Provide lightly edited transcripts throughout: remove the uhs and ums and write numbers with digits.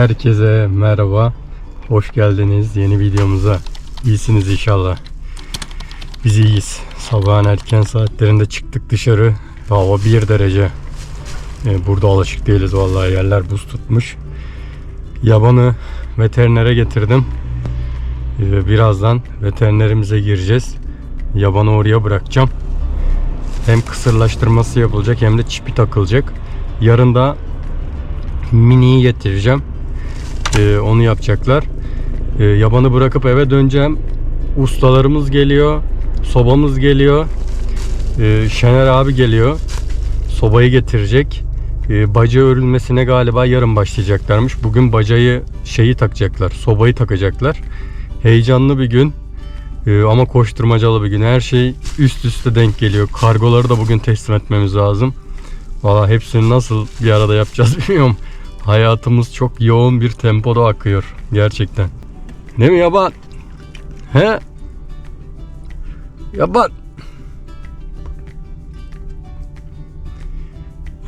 Herkese merhaba. Hoş geldiniz yeni videomuza. İyisiniz inşallah. Biz iyiyiz. Sabahın erken saatlerinde çıktık dışarı. Hava 1 derece. Burada alışık değiliz vallahi, yerler buz tutmuş. Yabanı veterinere getirdim. Birazdan veterinerimize gireceğiz. Yabanı oraya bırakacağım. Hem kısırlaştırması yapılacak hem de çipi takılacak. Yarın da miniyi getireceğim. Onu yapacaklar. Yabanı bırakıp eve döneceğim. Ustalarımız geliyor. Sobamız geliyor. Şener abi geliyor. Sobayı getirecek. Baca örülmesine galiba yarın başlayacaklarmış. Bugün bacayı takacaklar. Sobayı takacaklar. Heyecanlı bir gün. Ama koşturmacalı bir gün. Her şey üst üste denk geliyor. Kargoları da bugün teslim etmemiz lazım. Valla hepsini nasıl bir arada yapacağız bilmiyorum. Hayatımız çok yoğun bir tempoda akıyor gerçekten. Değil mi yaban? He? Yaban.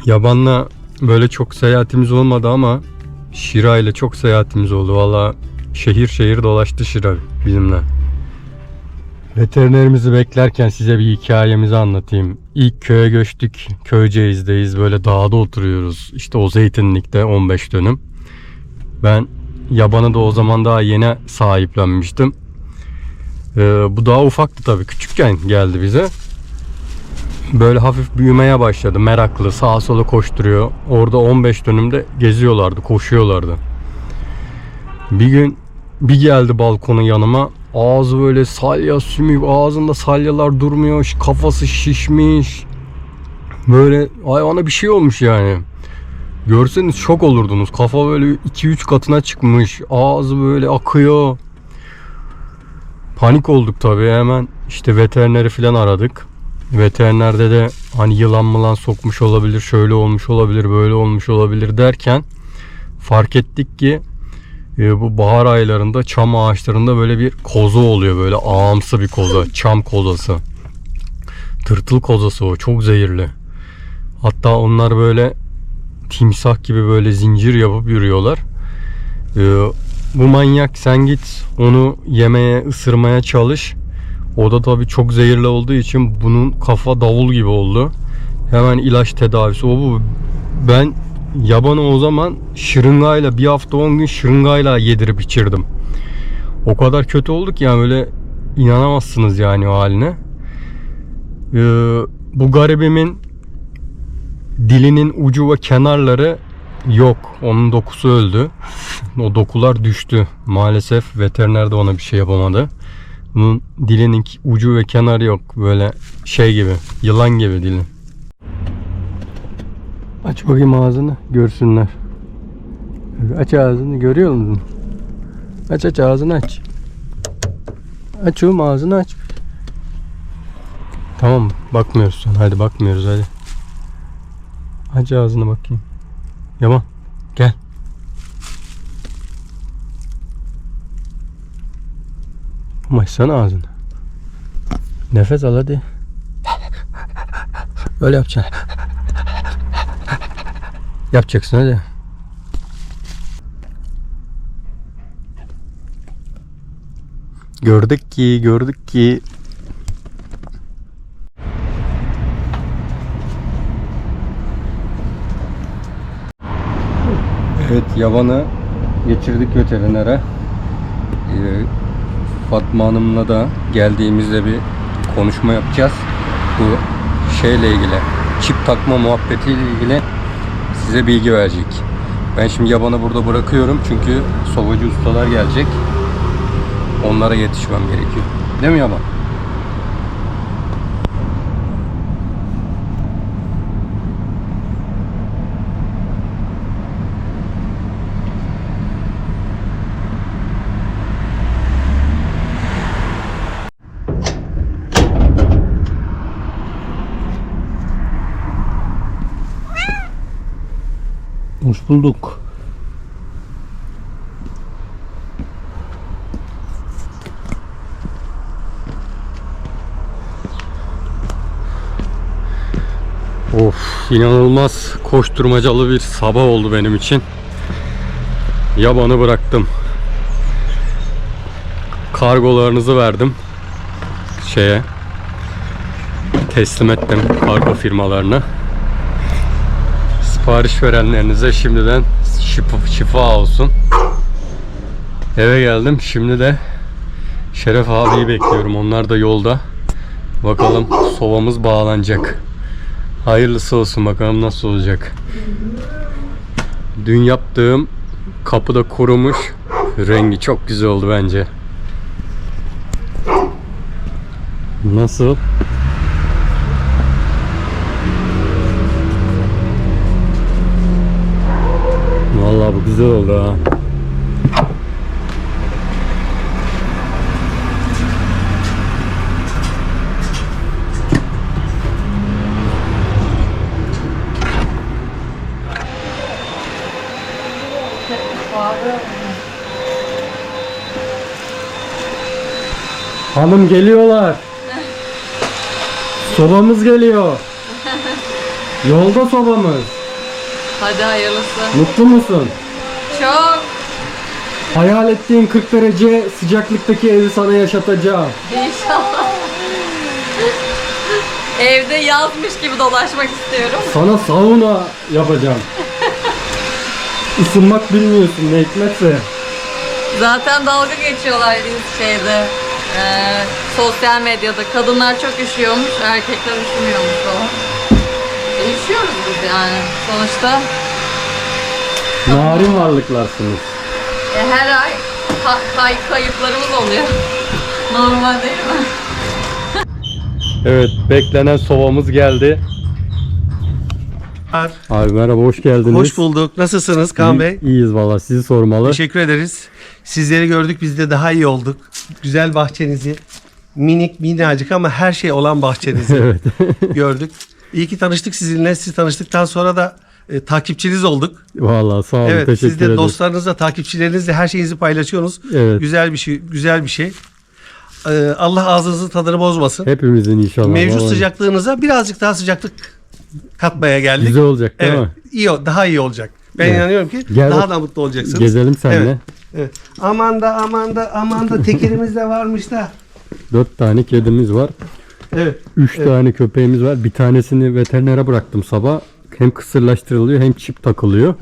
Yabanla böyle çok seyahatimiz olmadı ama Şira ile çok seyahatimiz oldu. Valla şehir şehir dolaştı Şira bizimle. Veterinerimizi beklerken size bir hikayemizi anlatayım. İlk köye göçtük. Köyceğiz'deyiz. Böyle dağda oturuyoruz. İşte o zeytinlikte 15 dönüm. Ben yabanı da o zaman daha yeni sahiplenmiştim. Bu daha ufaktı tabii. Küçükken geldi bize. Böyle hafif büyümeye başladı. Meraklı. Sağa sola koşturuyor. Orada 15 dönümde geziyorlardı. Koşuyorlardı. Bir gün bir geldi balkonun yanıma. Ağzı böyle salya sümük, ağzında salyalar durmuyor, kafası şişmiş. Böyle hayvana bir şey olmuş yani. Görseniz şok olurdunuz. Kafa böyle 2-3 katına çıkmış. Ağzı böyle akıyor. Panik olduk tabii, hemen işte veterineri falan aradık. Veterinerde de hani yılan mılan sokmuş olabilir, şöyle olmuş olabilir, böyle olmuş olabilir derken fark ettik ki bu bahar aylarında çam ağaçlarında böyle bir koza oluyor, böyle ağamsı bir koza, çam kozası, tırtıl kozası, o çok zehirli. Hatta onlar böyle timsah gibi böyle zincir yapıp yürüyorlar. Bu manyak, sen git onu yemeye, ısırmaya çalış. O da tabii çok zehirli olduğu için bunun kafa davul gibi oldu. Hemen ilaç tedavisi, o bu. Ben yabanı o zaman şırıngayla, bir hafta 10 gün şırıngayla yedirip içirdim. O kadar kötü olduk ya, böyle inanamazsınız yani o haline. Bu garibimin dilinin ucu ve kenarları yok. Onun dokusu öldü. O dokular düştü. Maalesef veteriner de ona bir şey yapamadı. Bunun dilinin ucu ve kenarı yok. Böyle şey gibi, yılan gibi dili. Aç bakayım ağzını, görsünler. Aç ağzını, görüyor musun? Aç ağzını aç. Aç oğlum, ağzını aç. Tamam, bakmıyoruz sonra. Hadi bakmıyoruz, hadi. Aç ağzını bakayım. Yaman gel. Ama açsana ağzını. Nefes al hadi. Öyle yapacaksın. Yapacaksın hadi. Gördük ki. Evet, yabanı geçirdik veterinere. Fatma Hanım'la da geldiğimizde bir konuşma yapacağız. Bu şeyle ilgili, çip takma muhabbetiyle ilgili size bilgi verecek. Ben şimdi yabanı burada bırakıyorum çünkü sobacı ustalar gelecek. Onlara yetişmem gerekiyor. Değil mi yaban? Hoş bulduk. Of, inanılmaz koşturmacalı bir sabah oldu benim için. yabanı bıraktım. Kargolarınızı verdim. Teslim ettim kargo firmalarına. Sipariş verenlerinize şimdiden şifa olsun. Eve geldim. Şimdi de Şeref abiyi bekliyorum. Onlar da yolda. Bakalım sobamız bağlanacak. Hayırlısı olsun, bakalım nasıl olacak. Dün yaptığım kapı da kurumuş. Rengi çok güzel oldu bence. Nasıl? Vallahi bu güzel oldu ha. Hanım geliyorlar. Sobamız geliyor. Yolda sobamız. Hadi hayırlısı. Mutlu musun? Çok. Hayal ettiğin 40 derece sıcaklıktaki evi sana yaşatacağım. İnşallah. Evde yazmış gibi dolaşmak istiyorum. Sana sauna yapacağım. Isınmak bilmiyorsun ne hikmetse. Zaten dalga geçiyorlar şeyde. Sosyal medyada kadınlar çok üşüyormuş, erkekler üşümüyormuş falan. Üşüyoruz biz yani sonuçta. Narin varlıklarsınız. Her ay kayıplarımız oluyor. Normal değil mi? Evet, beklenen sobamız geldi. Abi merhaba, hoş geldiniz. Hoş bulduk. Nasılsınız Kaan Bey? İyiyiz valla, sizi sormalı. Teşekkür ederiz. Sizleri gördük, biz de daha iyi olduk. Güzel bahçenizi, minicik ama her şey olan bahçenizi Evet. gördük. İyi ki tanıştık sizinle. Siz tanıştıktan sonra da takipçiniz olduk. Valla sağ olun, Evet, teşekkür siz de ederim. dostlarınızla, takipçilerinizle her şeyinizi paylaşıyorsunuz. Evet. Güzel bir şey, güzel bir şey. Allah ağzınızın tadını bozmasın. Hepimizin inşallah. Mevcut vallahi. sıcaklığınıza birazcık daha sıcaklık katmaya geldik. Güzel olacak değil Evet, mi? daha iyi olacak. Ben Evet. inanıyorum ki Gel daha bak- da mutlu olacaksınız. Gezelim seninle. Evet. Evet. Aman da tekerimiz de varmış da. 4 tane kedimiz var. Evet. 3 tane köpeğimiz var. Bir tanesini veterinere bıraktım sabah. Hem kısırlaştırılıyor hem çip takılıyor.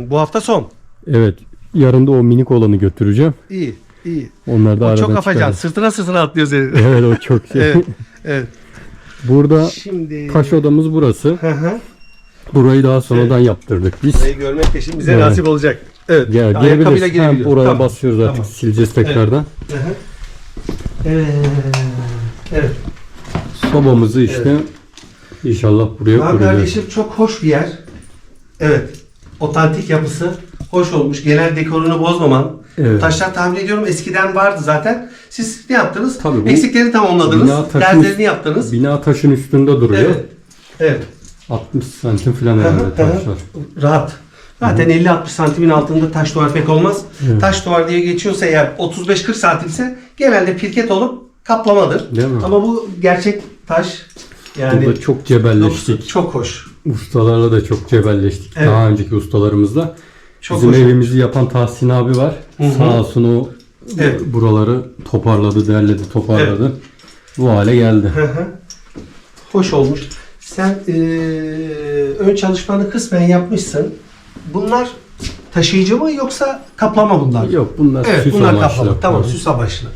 Bu hafta son. Evet. Yarın da o minik olanı götüreceğim. İyi. Onlar da O aradan çok afacan. çıkarız. Sırtına atlıyor seni. Evet, o çok şey. Evet. Evet. Burada Şimdi taş odamız burası. Hı hı. Burayı daha sonradan yaptırdık biz. Burayı görmek de şimdi bize Evet. nasip olacak. Evet. Ya Ayakkabıyla girebiliriz. Hem girebiliyor. oraya Tamam. basıyoruz artık. Tamam. Sileceğiz tekrardan. Hı hı. Evet. Sobamızı işte inşallah buraya Kaan kuracağız. kardeşim çok hoş bir yer. Evet. Otantik yapısı hoş olmuş. Genel dekorunu bozmaman. Evet. Taşlar tahmin ediyorum eskiden vardı zaten. Siz ne yaptınız? Tabii bu Eksiklerini tamamladınız. bina taşın- Derzlerini yaptınız. Bina taşın üstünde duruyor. Evet. Evet. 60 santim falan herhalde taşlar. Rahat. Zaten 50-60 santimin altında taş duvar pek olmaz. Evet. Taş duvar diye geçiyorsa eğer 35-40 santimse genelde pirket olup kaplamadır. Değil mi? Ama bu gerçek taş. Yani Burada çok cebelleştik. çok hoş. Ustalarla da çok cebelleştik. Evet. Daha önceki ustalarımızla. Çok Bizim hoş. evimizi yapan Tahsin abi var. Hı hı. Sağ olsun o Evet. buraları toparladı, derledi, toparladı. Bu hale geldi. Hı hı. Hoş olmuş. Sen ön çalışmanı kısmen yapmışsın. Bunlar taşıyıcı mı yoksa kaplama bunlar? Yok, bunlar Evet, süs bunlar amaçlı. kaplama. Tamam, Hı. süs amaçlı.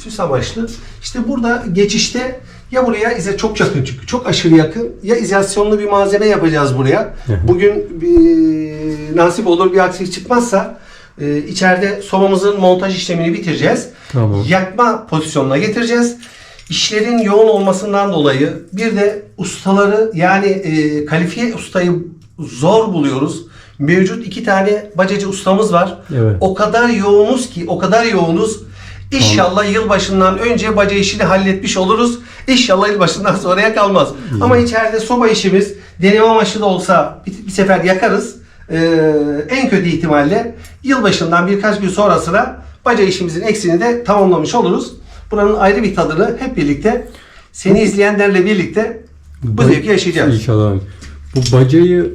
Süs amaçlı. İşte burada geçişte ya buraya çok yakın çünkü çok aşırı yakın ya izolasyonlu bir malzeme yapacağız buraya. Hı hı. Bugün nasip olur bir aksilik çıkmazsa içeride sobamızın montaj işlemini bitireceğiz. Tamam. Yakma pozisyonuna getireceğiz. İşlerin yoğun olmasından dolayı bir de ustaları yani kalifiye ustayı zor buluyoruz. Mevcut 2 tane bacacı ustamız var. Evet. O kadar yoğunuz. İnşallah yılbaşından önce baca işini halletmiş oluruz. İnşallah yılbaşından sonraya kalmaz. Ama içeride soba işimiz deneme amaçlı da olsa bir sefer yakarız. En kötü ihtimalle yılbaşından birkaç gün sonrasına baca işimizin eksiğini de tamamlamış oluruz. Buranın ayrı bir tadını hep birlikte seni izleyenlerle birlikte bu zevki yaşayacağız. İnşallah. Bu bacayı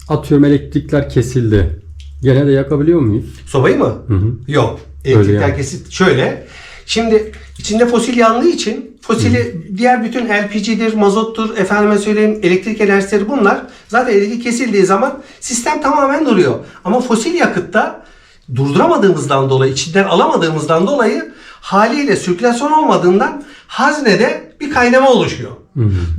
atıyorum, elektrikler kesildi. Gene de yakabiliyor muyuz? Sobayı mı? Hı hı. Yok. Öyle Elektrikten yani. kesit şöyle. Şimdi içinde fosil yandığı için fosili diğer bütün LPG'dir, mazottur, efendime söyleyeyim elektrik enerjisi bunlar zaten elektrik kesildiği zaman sistem tamamen duruyor. Ama fosil yakıtta durduramadığımızdan dolayı, içinden alamadığımızdan dolayı haliyle sirkülasyon olmadığından haznede bir kaynama oluşuyor.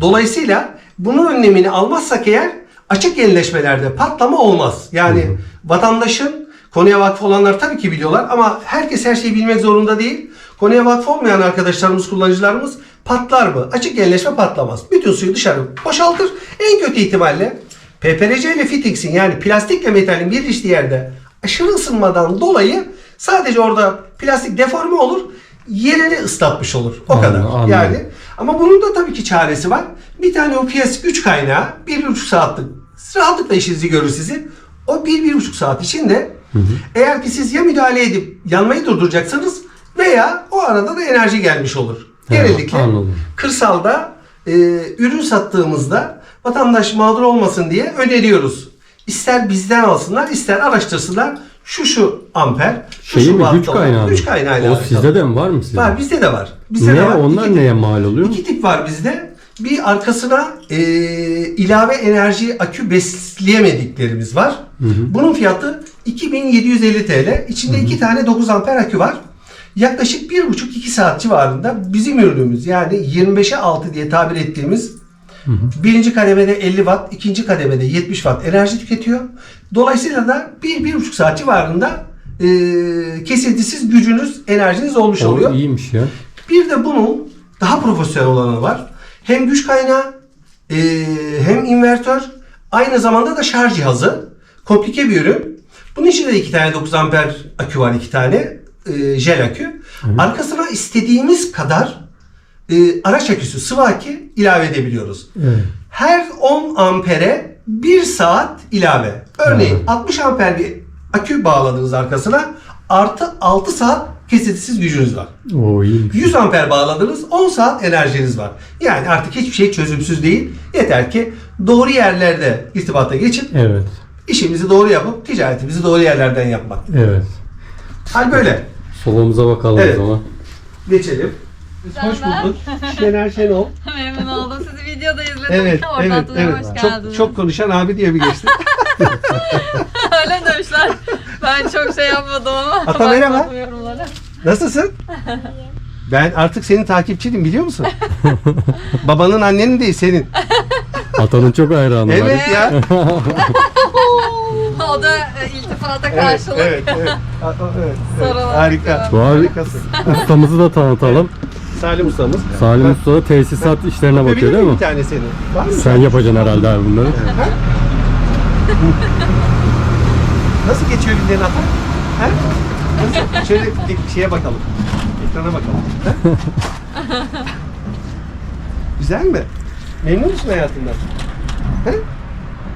Dolayısıyla bunun önlemini almazsak eğer açık yenileşmelerde patlama olmaz. Yani vatandaşın, konuya vakıf olanlar tabii ki biliyorlar ama herkes her şeyi bilmek zorunda değil. Konuya vakıf olmayan arkadaşlarımız, kullanıcılarımız patlar mı? Açık yenileşme patlamaz. Bütün suyu dışarı boşaltır. En kötü ihtimalle PPRC ile fittix'in yani plastikle metalin birleştiği yerde aşırı ısınmadan dolayı sadece orada plastik deforme olur. Yerini ıslatmış olur. O kadar. Anladım. Yani ama bunun da tabii ki çaresi var. Bir tane UPS güç kaynağı 1,5 saatlik rahatlıkla işinizi görür sizin. O 1-1,5 saat içinde eğer ki siz ya müdahale edip yanmayı durduracaksınız veya o arada da enerji gelmiş olur. Genellikle anladım. kırsalda ürün sattığımızda vatandaş mağdur olmasın diye öneriyoruz. İster bizden alsınlar, ister araştırsınlar. Şu amper, Şeyi mi? Güç watt olan kaynağı mı? güç kaynağıyla O alakalı. sizde de mi var mı sizde? Var, bizde de var. Bizde Ne? de var. Onlar İki neye mal oluyor? İki tip var bizde. Bir arkasına ilave enerji akü besleyemediklerimiz var. Bunun fiyatı 2750 TL. İçinde 2 tane 9 amper akü var. Yaklaşık 1,5-2 saat civarında bizim ürünümüz yani 25'e 6 diye tabir ettiğimiz birinci kademede 50 watt, ikinci kademede 70 watt enerji tüketiyor. Dolayısıyla da 1-1,5 saat civarında kesintisiz gücünüz, enerjiniz olmuş oluyor. O iyiymiş ya. Bir de bunun daha profesyonel olanı var. Hem güç kaynağı hem invertör aynı zamanda da şarj cihazı. Komplike bir ürün. Bunun içinde de 2 tane 9 amper akü var. 2 tane jel akü. Arkasına istediğimiz kadar araç aküsü, sıvı akü ilave edebiliyoruz. Evet. Her 10 ampere 1 saat ilave. Örneğin 60 amper bir akü bağladınız arkasına. Artı 6 saat kesintisiz gücünüz var. O iyiymiş. 100 amper bağladınız 10 saat enerjiniz var. Yani artık hiçbir şey çözümsüz değil. Yeter ki doğru yerlerde irtibata geçip Evet. işimizi doğru yapıp ticaretimizi doğru yerlerden yapmak. Evet. Hal böyle. Solumuza bakalım Evet. o zaman. Geçelim. Hoş bulduk. Şener Şenol. Memnun oldum. Sizi videoda izledim. Evet, Oradan evet, evet. hoş geldiniz. Çok konuşan abi diye bir geçti. Öyle demişler. Ben çok şey yapmadım ama. Ata merhaba. bakmadım yorumlara. Nasılsın? Ben artık senin takipçinim biliyor musun? Babanın annenin değil senin. Atanın çok hayranı var. Evet ya. O da iltifata karşılık. Evet. Evet. Sorular Harika. Bu abi Harikasın. ustamızı da tanıtalım. Salim ustamız. Salim Usta da tesisat işlerine bakıyor Öpebilir değil miyim mi? bir tane seni? Var mı? Sen yapacaksın herhalde abi bunları. Nasıl geçiyor günlerin ata? He? Nasıl? Şöyle şeye bakalım. Ekrana bakalım. He? Güzel mi? Memnun musun hayatından? He?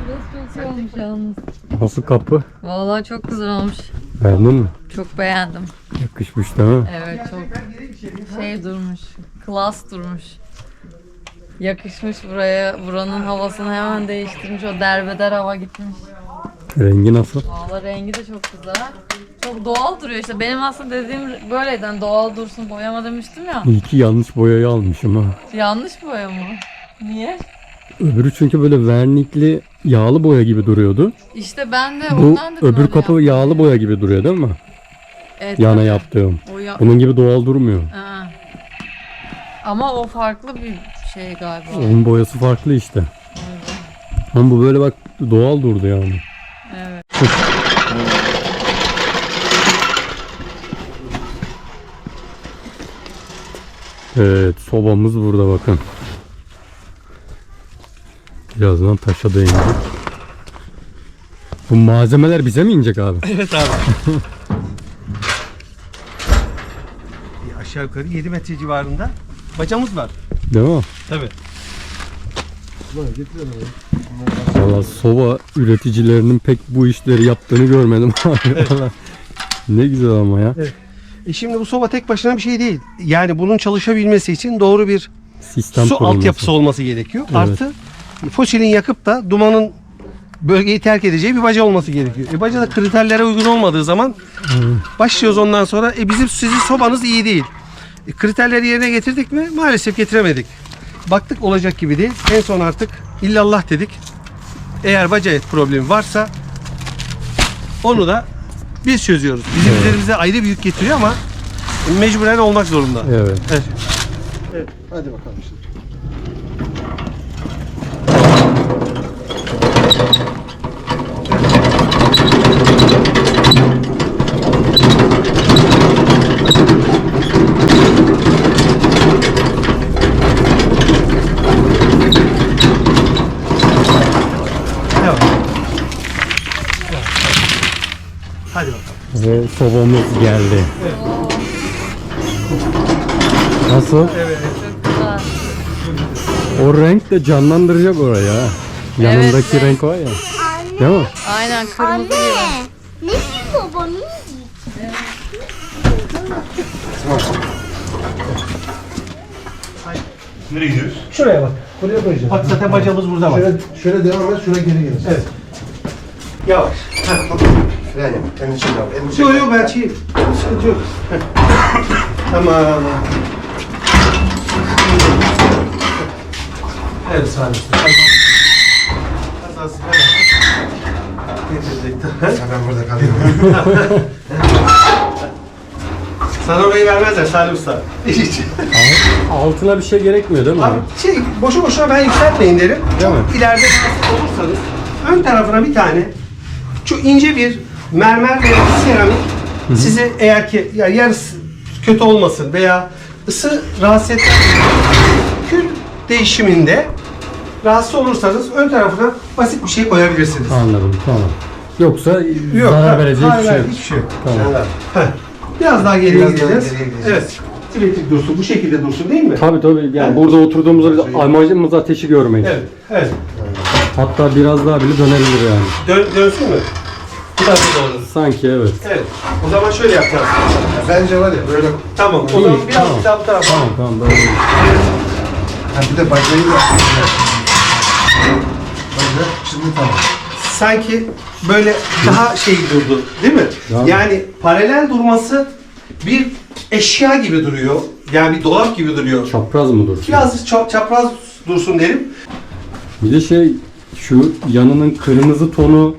Burası çok iyi olmuş yalnız. Nasıl kapı? Vallahi çok güzel olmuş. Beğendin mi? Çok beğendim. Yakışmış değil mi? Evet çok şey durmuş. Klas durmuş. Yakışmış buraya. Buranın havasını hemen değiştirmiş. O derbeder hava gitmiş. Rengi nasıl? Valla rengi de çok güzel. Çok doğal duruyor işte. Benim aslında dediğim böyleydi. Hani doğal dursun boyama demiştim ya. İyi ki yanlış boyayı almışım ha. Yanlış boya mı? Niye? Öbürü çünkü böyle vernikli yağlı boya gibi duruyordu. İşte ben de Bu ondan dedim öbür öyle kapı yap. yağlı boya gibi duruyor değil mi? Evet, Yana tabii. yaptığım. O ya- Bunun gibi doğal durmuyor. Ha. Ama o farklı bir şey galiba. Onun boyası farklı işte. Ama bu böyle bak doğal durdu yani. Evet. Evet, sobamız burada bakın. Birazdan taşa değinecek. Bu malzemeler bize mi inecek abi? Evet abi. Aşağı yukarı 7 metre civarında bacamız var. Değil mi? Tabii. Valla soba üreticilerinin pek bu işleri yaptığını görmedim abi. Vallahi. Ne güzel ama ya. Şimdi bu soba tek başına bir şey değil. Yani bunun çalışabilmesi için doğru bir Sistem su kurulması. altyapısı olması gerekiyor. Evet. Artı fosilin yakıp da dumanın bölgeyi terk edeceği bir baca olması gerekiyor. Baca da kriterlere uygun olmadığı zaman başlıyoruz ondan sonra. Sizin sobanız iyi değil. Kriterleri yerine getirdik mi? Maalesef getiremedik. Baktık olacak gibi değil. En son artık illallah dedik. Eğer baca et problemi varsa onu da biz çözüyoruz. Bizim üzerimize ayrı bir yük getiriyor ama mecburen olmak zorunda. Evet. Evet. Hadi bakalım şimdi. Evet. Hadi bakalım. Ve sobamız geldi. Nasıl? Evet. Güzel. O renk de canlandıracak oraya. Ha. Yanındaki Evet. renk var ya. Değil mi? Aynen kırmızı gibi. Ne ki baba? Ne? Nereye gidiyoruz? Şuraya bak. Buraya koyacağız. Bak zaten bacamız burada var. Şöyle devam et, şuraya geri gelirsin. Evet. Yavaş. Fren yap. Elini çek abi. Elini çek. Yok yok ben çiğ. Sıkıntı yok. Tamam. Evet sağ olun. Kazası falan. Getirdik. Ben burada kalıyorum. Sana orayı vermezler Salim Usta. Hiç. Altına bir şey gerekmiyor değil mi? Abi boşu boşuna ben yükseltmeyin derim. Değil mi? Çok ileride rahatsız olursanız ön tarafına bir tane çok ince bir mermer veya seramik sizi eğer ki ya yarısı kötü olmasın veya ısı rahatsız etmez kül değişiminde rahatsız olursanız ön tarafına basit bir şey koyabilirsiniz. Anladım, tamam. Yoksa Yok, zarar verecek hayır, bir şey hayır, yok. hiçbir şey yok. Tamam. Heh. Biraz daha geriye Biraz daha gideceğiz. geriye gideceğiz. Evet. Simetrik dursun. Bu şekilde dursun değil mi? Tabii tabii. Yani burada oturduğumuzda biz amacımız ateşi görmek. Evet. Evet. Hatta biraz daha bile dönebilir yani. Dönsün mü? Biraz da doğru. Sanki evet. Evet. O zaman şöyle yapacağız. Bence var ya böyle. Tamam. O İyi, zaman biraz tamam. daha bu tarafa. Tamam tamam böyle. Ha bir de bacayı da. Baca şimdi tamam. Sanki böyle daha şey durdu, değil mi? Yani- Yani paralel durması bir eşya gibi duruyor. Yani bir dolap gibi duruyor. Çapraz mı dursun? Biraz çapraz dursun derim. Bir de şey şu yanının kırmızı tonu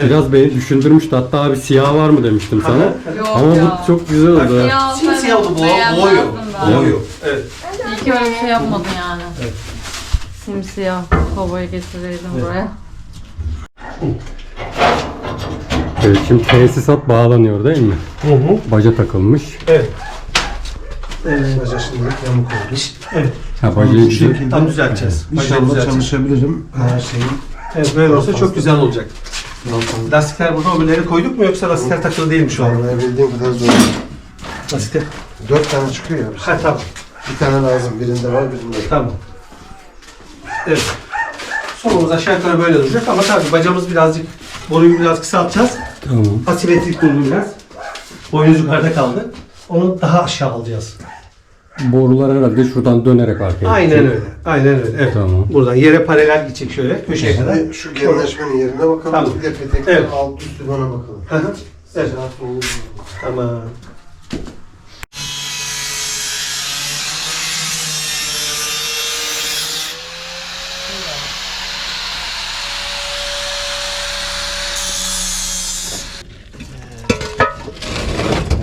biraz beni düşündürmüştü. Hatta abi siyah var mı demiştim sana. Yok Ama ya. bu çok güzel oldu. ha. Siyah olsaydı Simsiyah oldu boğuyor. beğenmezdim ben. Boğuyor. Evet. İyi ki öyle bir şey yapmadın yani. Simsiyah sobayı getireydin buraya. Evet, şimdi tesisat bağlanıyor değil mi? Hı hı. Baca takılmış. Evet. Baca şimdi yamuk oldu. Evet. Ha bacayı Bu şekilde Tam düzelteceğiz. Bacayı İnşallah düzelteceğiz. çalışabilirim. Her şeyin. Evet böyle olsa çok güzel olacak. Lastikler burada öbürleri koyduk mu yoksa lastikler takılı değil mi şu an? Anlayabildiğim kadar zor. Lastikler. 4 tane çıkıyor ya. Ha tamam. Bir tane lazım. Birinde var, birinde yok. Tamam. Evet. Solumuz aşağı yukarı böyle duracak ama tabii bacamız birazcık boruyu biraz kısaltacağız. Tamam. Asimetrik durdu biraz. Boyunuz yukarıda kaldı. Onu daha aşağı alacağız. Borular herhalde şuradan dönerek arkaya Aynen gidecek. öyle. Aynen öyle. Evet. Tamam. Buradan yere paralel gidecek şöyle köşeye kadar. Şimdi şu genleşmenin yerine bakalım. Tamam. Bir de petekler Evet. alt üstü bana bakalım. Hı hı. Evet. Saat oldu. Tamam.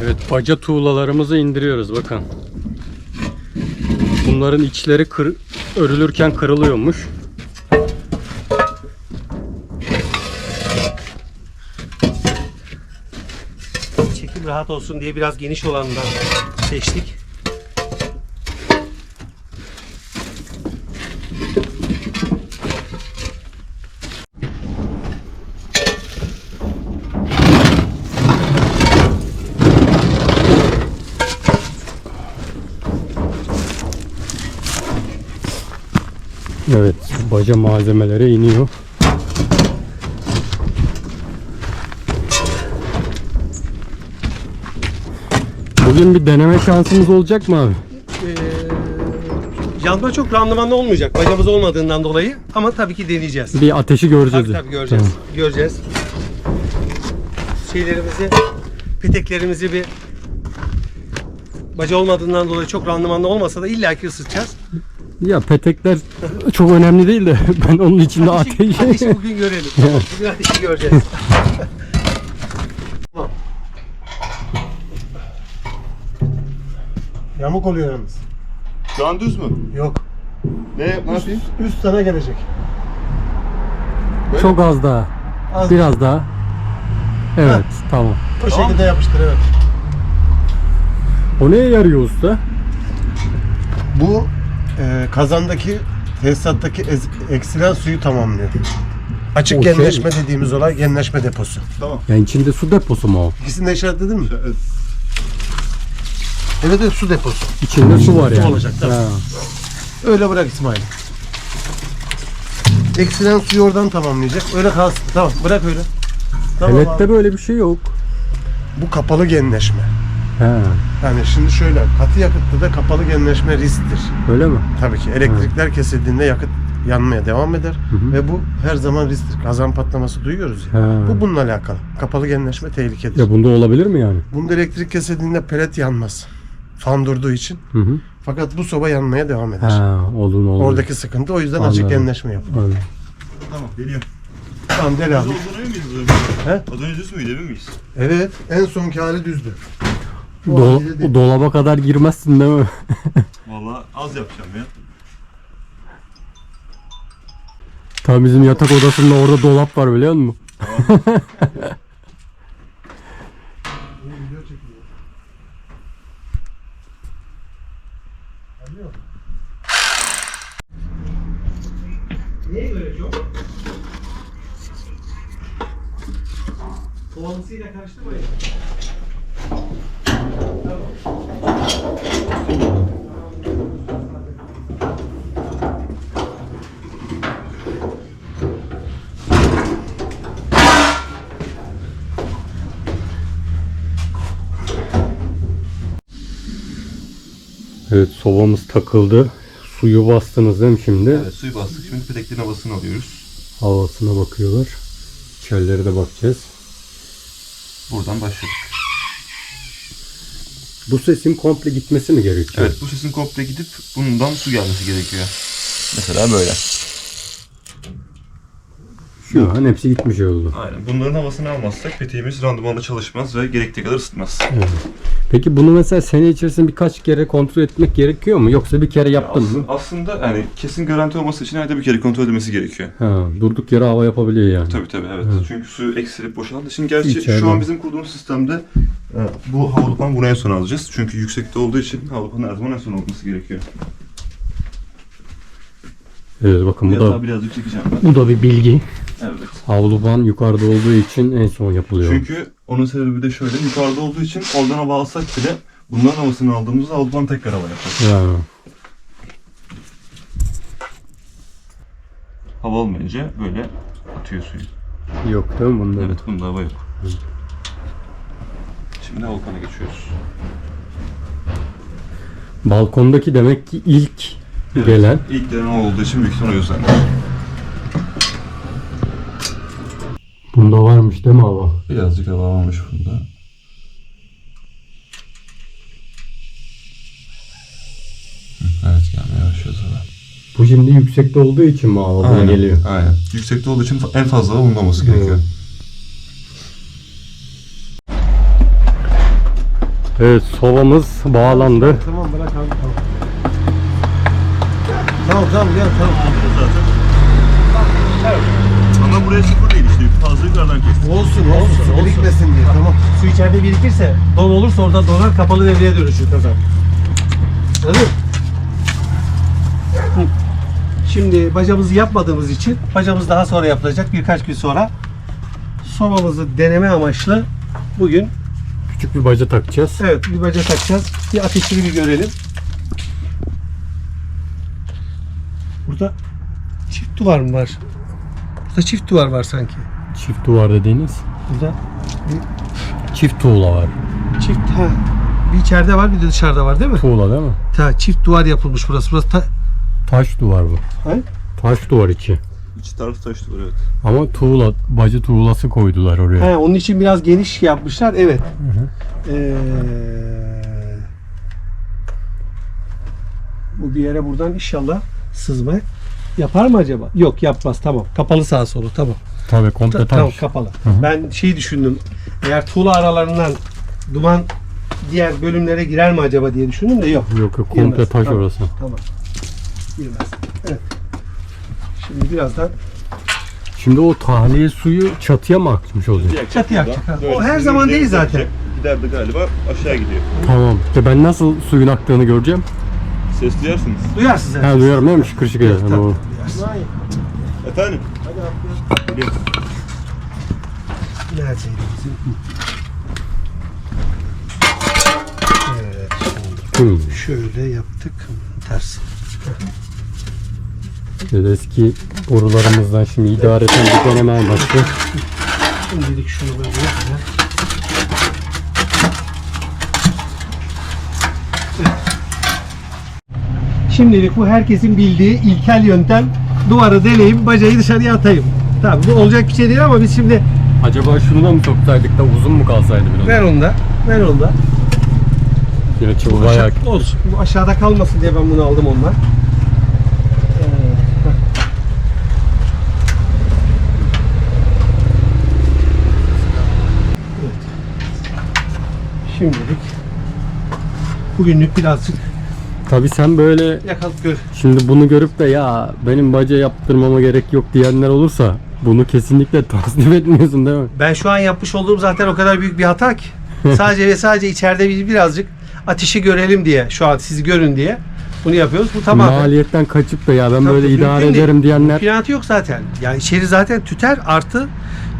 Evet, baca tuğlalarımızı indiriyoruz bakın. Bunların içleri örülürken kırılıyormuş. Çekim rahat olsun diye biraz geniş olanından seçtik. Evet, baca malzemeleri iniyor. Bugün bir deneme şansımız olacak mı abi? Yanma çok randımanlı olmayacak bacamız olmadığından dolayı ama tabii ki deneyeceğiz. Bir ateşi göreceğiz. Tabii göreceğiz. Tamam. Göreceğiz. Şeylerimizi, peteklerimizi bir baca olmadığından dolayı çok randımanlı olmasa da illaki ısıtacağız. Ya petekler çok önemli değil de ben onun içinde Ateşi bugün görelim. Tamam, bugün ateşi göreceğiz. Yamuk oluyor yalnız. Şu an düz mü? Yok. Ne yapayım? Üst sana gelecek. Çok az daha. Az. Biraz daha. Evet, tamam. Bu şekilde yapıştır, evet. O neye yarıyor usta? Bu kazandaki tesisattaki eksilen suyu tamamlıyor. Açık O şey genleşme dediğimiz olay genleşme deposu. Yani içinde su deposu mu o? İkisini de işaretledin mi? Evet. Evet, evet, su deposu. İçinde su var yani. olacak, tabii. Ha. Öyle bırak İsmail. Eksilen suyu oradan tamamlayacak. Öyle kalsın. Tamam, bırak öyle. Tamam Pelette abi. böyle bir şey yok. Bu kapalı genleşme. He. Yani şimdi şöyle, katı yakıtta da kapalı genleşme risktir. Öyle mi? Tabii ki elektrikler kesildiğinde yakıt yanmaya devam eder hı. ve bu her zaman risktir. Kazan patlaması duyuyoruz ya. He. Bu bununla alakalı. Kapalı genleşme tehlikedir. Ya bunda olabilir mi yani? Bunda elektrik kesildiğinde pelet yanmaz. Fan durduğu için. Hı hı. Fakat bu soba yanmaya devam eder. Ha, olur. Oradaki sıkıntı, o yüzden Anladım. açık genleşme yapılıyor. Anladım. Tamam, geliyorum. Tamam, deli abi. Az emin miyiz az önce? He? Az önce düz müydü, emin miyiz? Evet, en sonki hali düzdü. Bu Do- haliyle değil. dolaba kadar girmezsin değil mi? Vallahi az yapacağım ya. Tam bizim yatak odasında orada dolap var biliyor musun? Neye göre çok? Kovanısıyla karıştırmayın. Evet, sobamız takıldı. Suyu bastınız değil mi şimdi? Evet, suyu bastık. Şimdi peteklerin havasını alıyoruz. Havasına bakıyorlar. İçerileri de bakacağız. Buradan başladık. Bu sesin komple gitmesi mi gerekiyor? Evet, bu sesin komple gidip bundan su gelmesi gerekiyor. Mesela böyle. Şu an hepsi gitmiş oldu. Aynen. Bunların havasını almazsak peteğimiz randımanla çalışmaz ve gerektiği kadar ısıtmaz. Peki bunu mesela sene içerisinde birkaç kere kontrol etmek gerekiyor mu? Yoksa bir kere yaptın mı? Aslında yani kesin garanti olması için herhalde bir kere kontrol edilmesi gerekiyor. Ha, durduk yere hava yapabiliyor yani. Tabii evet. Çünkü suyu eksilip boşaldı. Şimdi gerçi İçeride. şu an bizim kurduğumuz sistemde bu havalıpan bunu en son alacağız. Çünkü yüksekte olduğu için havalıpanın her zaman en son olması gerekiyor. Evet, bakın bu Biraz da daha birazcık çekeceğim ben. bu da bir bilgi. Evet. Havluban yukarıda olduğu için en son yapılıyor. Çünkü onun sebebi de şöyle, yukarıda olduğu için oradan hava alsak bile bunların havasını aldığımızda havalıpan tekrar hava yapar. Ya. Hava olmayınca böyle atıyor suyu. Yok değil mi bunda? Evet, bunda hava yok. Şimdi havalupana geçiyoruz. Balkondaki demek ki ilk Evet, gelen. İlk gelen o olduğu için büyük ihtimal o yüzden. Bunda varmış değil mi hava? Birazcık hava varmış bunda. Evet, gelmeye başlıyoruz hava. Bu şimdi yüksekte olduğu için mi hava buna geliyor? Aynen. Yüksekte olduğu için en fazla hava bunda olması gerekiyor. Evet, sobamız bağlandı. Tamam, bırak abi, tamam. Tamam ya, tamam. Ama buraya sıfır değil işte. Fazla yukarıdan kestik. Olsun. Birikmesin diye, tamam. Su içeride birikirse, don olursa orada donar, kapalı devreye dönüşür kazan. Anladın mı? Şimdi bacamızı yapmadığımız için, bacamız daha sonra yapılacak, birkaç gün sonra. Sobamızı deneme amaçlı bugün Küçük bir baca takacağız. evet bir baca takacağız. Bir ateşini bir görelim. Burada çift duvar mı var? Burada çift duvar var sanki. Çift duvar dediğiniz. Burada Çift tuğla var. çift bir içeride var bir de dışarıda var değil mi? Tuğla değil mi? Çift duvar yapılmış burası. Burası Taş duvar bu. He? Taş duvar içi. İçi tarafı taş duvar, evet. Ama tuğla, bacı tuğlası koydular oraya. He, onun için biraz geniş yapmışlar. Evet. Bu bir yere buradan inşallah sızma yapar mı acaba? Yok, yapmaz. Tamam. Kapalı sağa sola. Tamam. Tabii komple taş. Tamam, kapalı. Ben şey düşündüm. Eğer tuğla aralarından duman diğer bölümlere girer mi acaba diye düşündüm de yok. Yok komple Girmez. taş Tamam. orası. Tamam. Girmez. Evet. Şimdi birazdan Şimdi o tahliye suyu çatıya mı akmış olacak? çatı yakacak. ha. Böyle O her sizin zaman değil üzerinize zaten. yakacak. Gider de galiba aşağı gidiyor. Tamam. İşte ben nasıl suyun aktığını göreceğim. Ses duyarsınız. Duyarsınız Ha herhalde. duyarım değil mi? Şıkır şıkır. Evet, Yani tabii. o- Duyarsın. Efendim? Geliyorum. Neredeydi bizim? Evet. Hmm. Şöyle yaptık. Ters. İşte eski borularımızdan şimdi idareten bir deneme amaçlı. Şimdilik şunu böyle yapalım. Şimdilik bu herkesin bildiği ilkel yöntem. Duvarı deleyip bacayı dışarıya atayım. Tabii bu olacak bir şey değil ama biz şimdi Acaba şunu da mı soksaydık da uzun mu kalsaydı biraz? ver onu da. Ver onu da. Gerçi bu bayağı... Olsun. Bu aşağıda kalmasın diye ben bunu aldım ondan. Evet. Şimdilik bugünlük birazcık Tabii sen böyle yakalıp gör. şimdi bunu görüp de ya benim baca yaptırmama gerek yok diyenler olursa bunu kesinlikle tasnif etmiyorsun değil mi? Ben şu an yapmış olduğum zaten o kadar büyük bir hata ki. Sadece ve sadece içeride birazcık ateşi görelim diye, şu an sizi görün diye bunu yapıyoruz. Bu tamamen Maliyetten kaçıp da ya ben Tabii, böyle mümkün idare değil. ederim diyenler mümkünatı yok zaten. Yani içeri zaten tüter, artı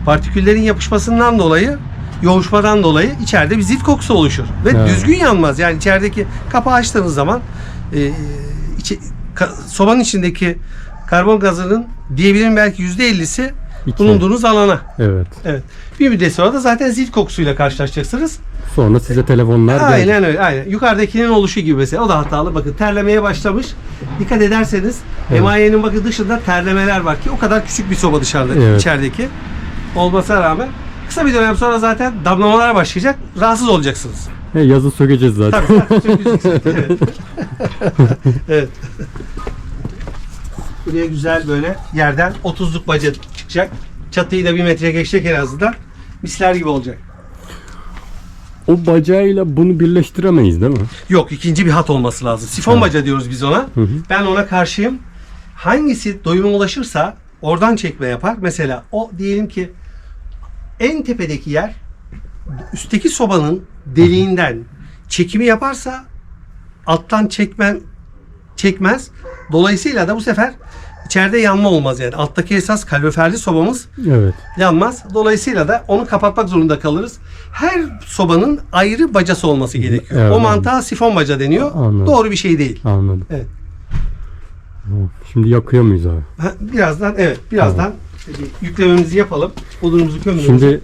partiküllerin yapışmasından dolayı, yoğuşmadan dolayı içeride bir zift kokusu oluşur. Ve Evet. düzgün yanmaz. Yani içerideki kapağı açtığınız zaman sobanın içindeki karbon gazının diyebilirim belki %50'si İçeri. bulunduğunuz alana. evet. Evet. Bir müddet sonra da zaten zift kokusuyla karşılaşacaksınız. Sonra size telefonlar gelecek. Aynen öyle. Aynen. Yukarıdakinin oluşu gibi mesela. O da hatalı. Bakın terlemeye başlamış. Dikkat ederseniz Evet. emayenin bakın dışında terlemeler var ki o kadar küçük bir soba dışarıda, Evet. içerideki olmasına rağmen kısa bir dönem sonra zaten damlamalar başlayacak. Rahatsız olacaksınız. Yazı sökeceğiz zaten. Tabii. zaten söküleceksiniz. Evet. Evet. Buraya güzel böyle yerden 30'luk baca çıkacak. Çatıyı da 1 metre geçecek en azından. Misler gibi olacak. O bacayla bunu birleştiremeyiz değil mi? Yok, ikinci bir hat olması lazım. Sifon baca diyoruz biz ona. Hı hı. Ben ona karşıyım. Hangisi doyuma ulaşırsa oradan çekme yapar. Mesela o diyelim ki en tepedeki yer üstteki sobanın deliğinden çekimi yaparsa alttan çekmez. Dolayısıyla da bu sefer içeride yanma olmaz yani. Alttaki esas kaloriferli sobamız Evet. yanmaz. Dolayısıyla da onu kapatmak zorunda kalırız. Her sobanın ayrı bacası olması gerekiyor. Evet, O mantığa sifon baca deniyor. Anladım. Doğru bir şey değil. Anladım. Evet. Tamam. Şimdi yakıyor muyuz abi? Birazdan bir yüklememizi yapalım. Odunumuzu, kömürümüzü Şimdi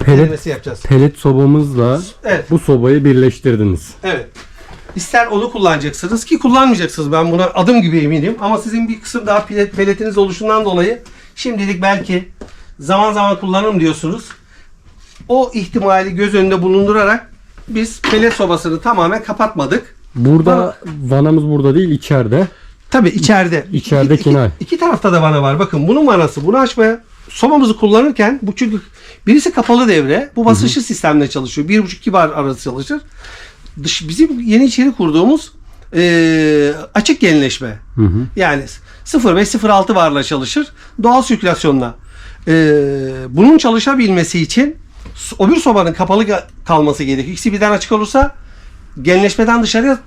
pelet, denemesi yapacağız. pelet sobamızla Evet. bu sobayı birleştirdiniz. Evet. İster onu kullanacaksınız ki kullanmayacaksınız. Ben buna adım gibi eminim. Ama sizin bir kısım daha peletiniz oluşundan dolayı şimdilik belki zaman zaman kullanırım diyorsunuz. O ihtimali göz önünde bulundurarak biz pelet sobasını tamamen kapatmadık. Burada vanamız burada değil içeride. Tabii içeride. İçeride kinay. İki tarafta da vana var. Bakın bunun vanası. Bunu açmaya sobamızı kullanırken bu çünkü birisi kapalı devre. Bu basınçlı sistemle çalışıyor. 1,5-2 bar arası çalışır. Bizim yeni içeri kurduğumuz açık genleşme. Hı hı. Yani 0,5-0,6 barla çalışır. Doğal sirkülasyonla. Bunun çalışabilmesi için o bir sobanın kapalı kalması gerekiyor. İkisi birden açık olursa genleşmeden dışarıya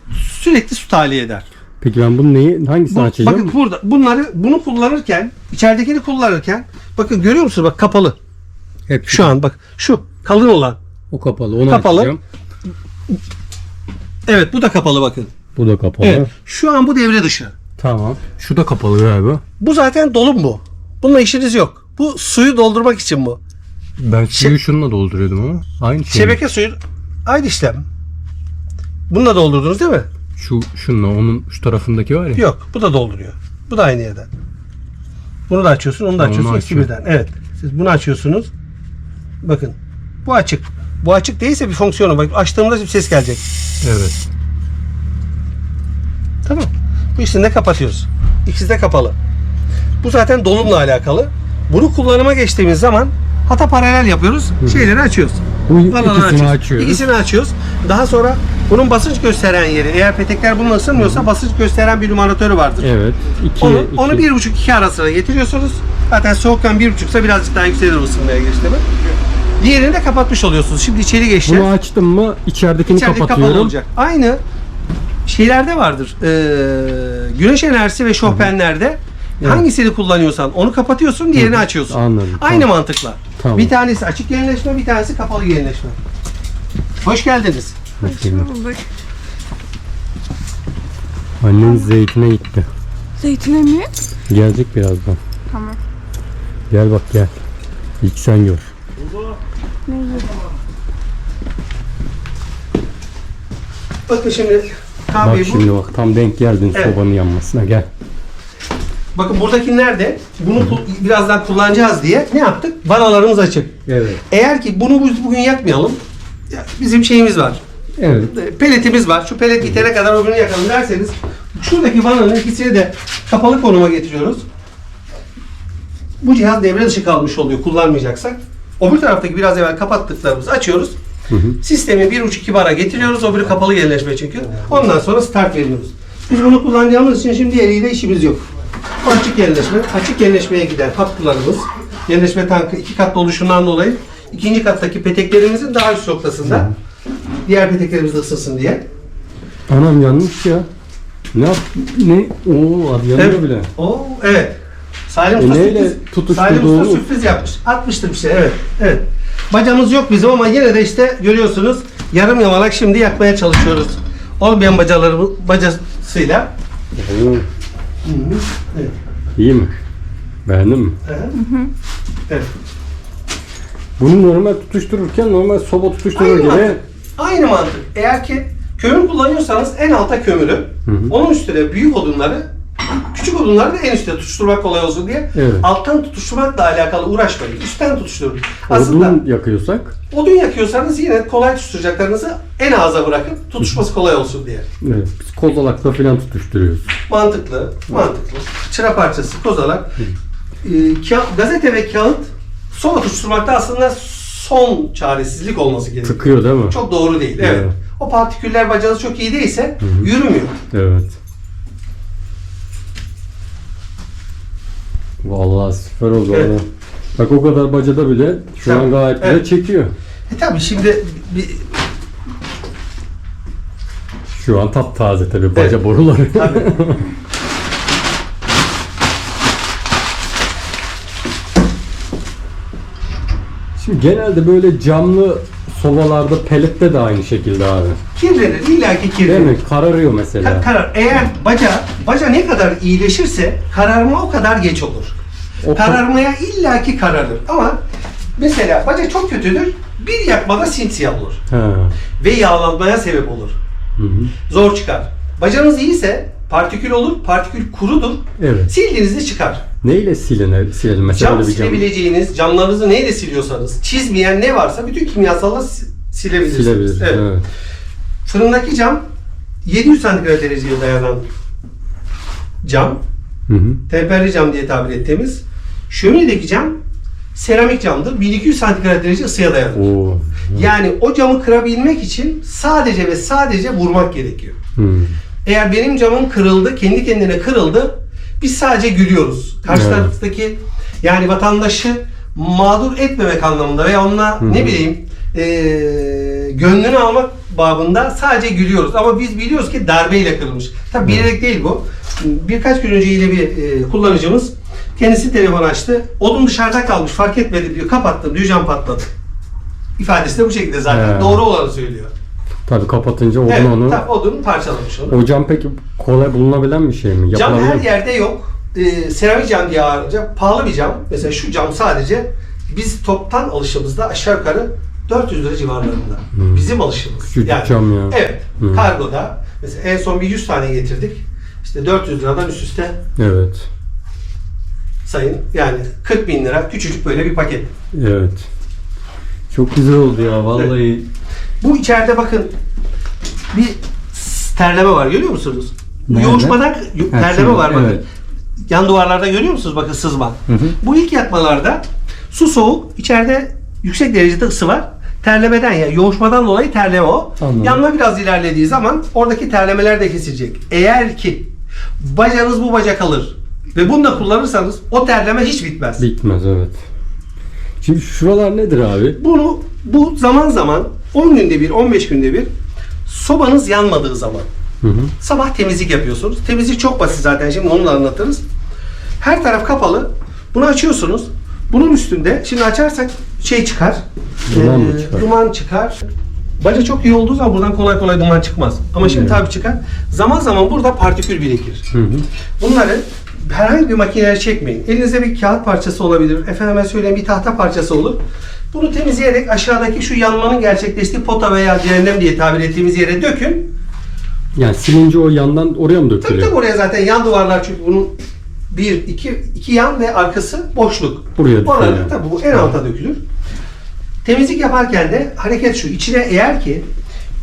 sürekli su tahliye eder. Peki ben bunu hangisini açacağım? Bakın burada bunu kullanırken, içeridekini kullanırken bakın görüyor musunuz? Bak kapalı. Hep Şu an bak şu kalın olan. o kapalı. Onu Kapalı. açacağım. Evet bu da kapalı bakın. Bu da kapalı. Evet. Şu an bu devre dışı. Tamam. Şu da kapalı galiba. Bu zaten dolum bu. Bununla işiniz yok. Bu suyu doldurmak için bu. Ben suyu şununla dolduruyordum ama. Aynı şey. mi? Şebeke suyu aynı işlem. Bununla doldurdunuz değil mi? şunla onun şu tarafındaki var ya. Yok, bu da dolduruyor. Bu da aynı yerden. Bunu da açıyorsun, onu da Onu açıyorsun. İkisi açıyor. birden. Evet. Siz bunu açıyorsunuz. Bakın. Bu açık. Bu açık değilse bir fonksiyonu. Bak açtığımda bir ses gelecek. Evet. Tamam. Bu ikisini de kapatıyoruz. İkisi de kapalı. Bu zaten dolumla alakalı. Bunu kullanıma geçtiğimiz zaman hata paralel yapıyoruz. Şeyleri açıyoruz. Bu Vanaları ikisini açıyoruz. İkisini açıyoruz. Daha sonra bunun basınç gösteren yeri, eğer petekler bununla ısınmıyorsa basınç gösteren bir numaratörü vardır. Evet. Onu 1,5-2 arasına getiriyorsunuz. Zaten soğukken 1,5 ise birazcık daha yükselir ısınmaya geçti mi? Diğerini de kapatmış oluyorsunuz. Şimdi içeri geçeceğiz. Bunu açtım mı içeridekini İçeride kapalı kapatıyorum. olacak. Aynı şeylerde vardır. Güneş enerjisi ve şofbenlerde hangisini kullanıyorsan onu kapatıyorsun, diğerini açıyorsun. Anladım. Aynı Tamam. mantıkla. Tamam. Bir tanesi açık yenileşme, bir tanesi kapalı yenileşme. Hoş geldiniz. Bakayım. Annen zeytine gitti. Zeytine mi? Gelecek birazdan. Tamam. Gel bak gel. İlk sen gör. Bakın şimdi Bak kahveyi şimdi bak tam denk geldin Evet. sobanın yanmasına gel. bakın buradaki nerede? Bunu birazdan kullanacağız diye ne yaptık? Vanalarımız açık. Evet. Eğer ki bunu biz bugün yakmayalım. Ya bizim şeyimiz var. Evet. Peletimiz var. Şu pelet bitene kadar öbürünü yakalım derseniz şuradaki vananın ikisini de kapalı konuma getiriyoruz. Bu cihaz devre dışı kalmış oluyor kullanmayacaksak. Öbür taraftaki biraz evvel kapattıklarımızı açıyoruz. Sistemi 1,5-2 bara getiriyoruz. Öbürü kapalı yenileşme çünkü. Ondan sonra start veriyoruz. Biz bunu kullanacağımız için şimdi diğeriyle işimiz yok. Bu açık yenileşme. Açık yenileşmeye giden hatlarımız. Yenileşme tankı 2 katlı oluşundan dolayı ikinci kattaki peteklerimizin daha üst noktasında. Diğer peteklerimiz de ısınsın diye. Anam yanmış ya. Ne yap? Ne? Oo abi yanıyor Evet. bile. Oo, evet. Salim Usta neyle sürpriz. tutuşturduğu Salim Usta mu? sürpriz yapmış. Atmıştır bir şey. Evet. Evet. Bacamız yok bizim ama yine de işte görüyorsunuz yarım yamalak şimdi yakmaya çalışıyoruz. Olmayan bacasıyla. Oo, Evet. İyi mi? Beğendin mi? Evet. Bunu normal tutuştururken normal soba tutuşturur Aynı gibi. mantık. Aynı mantık. Eğer ki kömür kullanıyorsanız en alta kömürü, onun üstüne büyük odunları, küçük odunları da en üstte tutuşturmak kolay olsun diye Evet. alttan tutuşturmakla alakalı uğraşmayın. Üstten tutuşturun. Aslında Odun yakıyorsak. odun yakıyorsanız yine kolay tutuşturacaklarınızı en aza bırakın. Tutuşması kolay olsun diye. Evet, biz kozalakla falan tutuşturuyoruz. Mantıklı. Çıra parçası, kozalak. Gazete ve kağıt soba tutuşturmakta aslında son çaresizlik olması gerekiyor. Tıkıyor değil mi? Çok doğru değil. Evet. Evet. O partiküller bacağınız çok iyi değilse yürümüyor. Evet. Vallahi süper oldu. Evet. Vallahi. Bak o kadar bacada bile şu an gayet bile Evet. çekiyor. Tabii şimdi Şu an taptaze tabii baca Evet. boruları. tabii. Şimdi genelde böyle camlı sobalarda pellette de aynı şekilde abi. kirlenir. İlla ki Değil kirlenir. mi? Kararıyor mesela. Karar. Eğer baca ne kadar iyileşirse kararma o kadar geç olur. O Kararmaya illaki kararır. Ama mesela baca çok kötüdür. Bir yakmada simsiyah olur. Ha. Ve yağlanmaya sebep olur. Hı hı. Zor çıkar. Bacanız iyiyse partikül olur. Partikül kurudur. Evet. Sildiğinizde çıkar. Neyle silelim mesela Cam öyle bir cam? silebileceğiniz, camlarınızı neyle siliyorsanız, çizmeyen ne varsa bütün kimyasalla silebilirsiniz. Silebiliriz. Evet. Evet. Fırındaki cam 700 santigrat dereceye dayanan cam. Hı hı. Temperli cam diye tabir ettiğimiz. Şöminedeki cam seramik camdır. 1200 santigrat derece ısıya dayanır. Oo. Yani o camı kırabilmek için sadece ve sadece vurmak gerekiyor. Hı. Eğer benim camım kırıldı, kendi kendine kırıldı, biz sadece gülüyoruz. Karşı Evet. taraftaki yani vatandaşı mağdur etmemek anlamında veya onunla ne bileyim gönlünü almak babında sadece gülüyoruz. Ama biz biliyoruz ki darbeyle kırılmış. Tabii bilerek değil bu. Birkaç gün önce yine bir kullanıcımız kendisi telefon açtı. Odun dışarıda kalmış, fark etmedi diyor. Kapattım diyor, cam patladı. İfadesi de bu şekilde zaten. He. Doğru olanı söylüyor. Tabii kapatınca odun Evet, onu. tabii odun parçalamış onu. O cam peki kolay bulunabilen bir şey mi? Cam Yapılabilir her mi? yerde yok. Seramik cam diye ağırınca pahalı bir cam. Mesela şu cam sadece biz toptan alışımızda aşağı yukarı 400 lira civarlarında. Bizim alışımız. Küçücük cam ya. Evet. Kargoda mesela en son bir 100 tane getirdik. İşte 400 liradan üst üste Evet. sayın. Yani 40 bin lira küçücük böyle bir paket. Evet. Çok güzel oldu ya vallahi. Bu içeride bakın bir terleme var, görüyor musunuz? Bu Nerede? yoğuşmadan terleme şurada, var bakın. evet. Yan duvarlarda görüyor musunuz? Bakın sızma. Bu ilk yakmalarda su soğuk, içeride yüksek derecede ısı var. Terlemeden ya yoğuşmadan dolayı terleme o. Anladım. Yanma biraz ilerlediği zaman oradaki terlemeler de kesilecek. Eğer ki bacanız bu baca kalır ve bunu da kullanırsanız o terleme hiç bitmez. Bitmez evet. Şimdi şuralar nedir abi? Bu zaman zaman 10 günde bir, 15 günde bir sobanız yanmadığı zaman sabah temizlik yapıyorsunuz. Temizlik çok basit zaten, şimdi onu da anlatırız. Her taraf kapalı. Bunu açıyorsunuz. Bunun üstünde şimdi açarsak şey çıkar. Duman mı çıkar? Duman çıkar. Baca çok iyi olduğu zaman buradan kolay kolay duman çıkmaz. Ama şimdi tabii çıkar. Zaman zaman burada partikül birikir. Bunları herhangi bir makineye çekmeyin. Elinizde bir kağıt parçası olabilir. Efendime söyleyeyim bir tahta parçası olur. Bunu temizleyerek aşağıdaki şu yanmanın gerçekleştiği pota veya cehennem diye tabir ettiğimiz yere dökün. Yani silince o yandan oraya mı Tabii dökülüyor? tabii oraya zaten yan duvarlar, çünkü bunun iki yan ve arkası boşluk. Buraya dökülüyor. Oralar tabii bu en alta dökülür. Temizlik yaparken de hareket şu. İçine eğer ki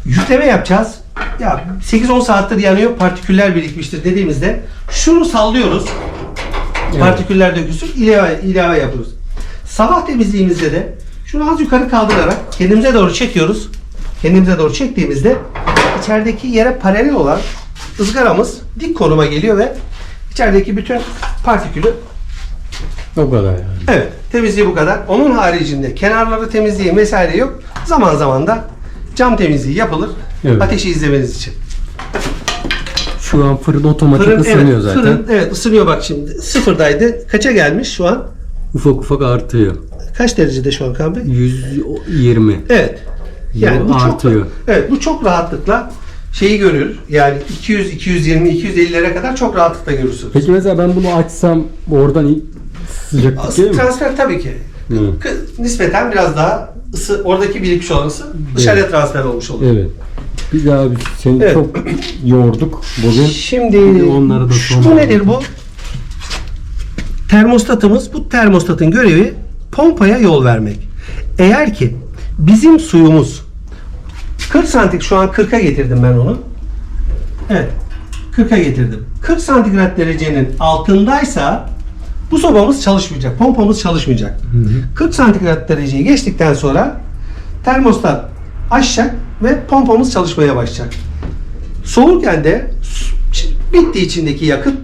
yükleme yapacağız. Ya 8-10 saattir yanıyor, partiküller birikmiştir dediğimizde şunu sallıyoruz. Partiküller dökülsün, ilave yapıyoruz. Sabah temizliğimizde de şunu az yukarı kaldırarak kendimize doğru çekiyoruz. Kendimize doğru çektiğimizde içerideki yere paralel olan ızgaramız dik konuma geliyor ve içerideki bütün partikülü, O kadar yani. evet, temizliği bu kadar. Onun haricinde kenarları temizliği vesaire yok. Zaman zaman da cam temizliği yapılır. Evet. Ateşi izlemeniz için. Şu an fırın otomatik ısınıyor zaten. Fırın, evet, ısınıyor bak şimdi. Sıfırdaydı. Kaça gelmiş şu an? Ufak ufak artıyor. Kaç derecede şu an Kaan Bey? 120. Evet. Yani bu artıyor. çok, evet, bu çok rahatlıkla şeyi görür. Yani 200, 220, 250'lere kadar çok rahatlıkla görürsünüz. Peki mesela ben bunu açsam oradan sıcaklık gelir mi? Transfer tabii ki. Nispeten biraz daha ısı, oradaki birikmiş olan ısı dışarıya transfer olmuş oluyor. Evet. Biz abi seni Evet. çok yorduk bugün. Şimdi onları da şu sonra- nedir bu? Termostatımız. Bu termostatın görevi pompaya yol vermek. Eğer ki bizim suyumuz 40 santigrat, şu an 40'a getirdim ben onu. Evet. 40'a getirdim. 40 santigrat derecenin altındaysa bu sobamız çalışmayacak. Pompamız çalışmayacak. 40 santigrat dereceyi geçtikten sonra termostat açacak ve pompamız çalışmaya başlayacak. Soğurken de bitti içindeki yakıt,